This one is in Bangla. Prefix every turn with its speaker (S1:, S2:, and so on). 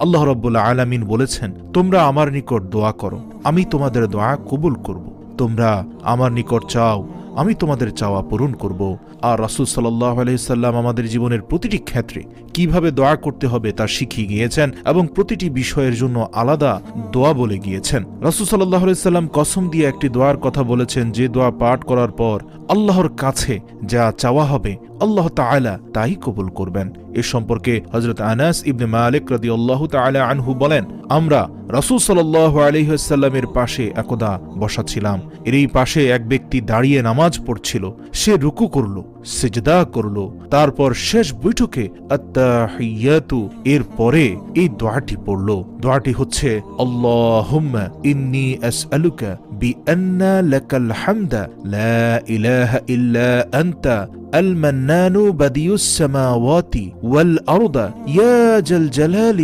S1: আল্লাহ রাব্বুল আলামিন বলেছেন, তোমরা আমার নিকট দোয়া করো, আমি তোমাদের দোয়া কবুল করব। তোমরা আমার নিকট চাও, আমি তোমাদের চাওয়া পূরণ করব। আর রাসূল সাল্লাল্লাহু আলাইহি সাল্লাম আমাদের জীবনের প্রতিটি ক্ষেত্রে কিভাবে দোয়া করতে হবে তা শিখিয়ে গিয়েছেন এবং প্রতিটি বিষয়ের জন্য আলাদা দোয়া বলে গিয়েছেন। রাসূল সাল্লাল্লাহু আলাইহি সাল্লাম কসম দিয়ে একটি দোয়ার কথা বলেছেন, যে দোয়া পাঠ করার পর আল্লাহর কাছে যা চাওয়া হবে আল্লাহ তাআলা তাই কবুল করবেন। এ সম্পর্কে হযরত আনাস ইবনে মালিক রাদিয়াল্লাহু তাআলা আনহু বলেন, আমরা রাসূল সাল্লাল্লাহু আলাইহি ওয়াসাল্লামের পাশে একদা বসা ছিলাম। এরই পাশে এক ব্যক্তি দাঁড়িয়ে নামাজ পড়ছিল। সে রুকু করল, সিজদা করল, তারপর শেষ বৈঠকে আত্তাহিয়াতু এর পরে এই দোয়াটি পড়ল। দোয়াটি হচ্ছে, আল্লাহুম্মা ইন্নী আসআলুকা বিআন্না লাকাল হামদা লা ইলাহা ইল্লা আনতা المنان بديع السماوات والأرض يا ذا الجلال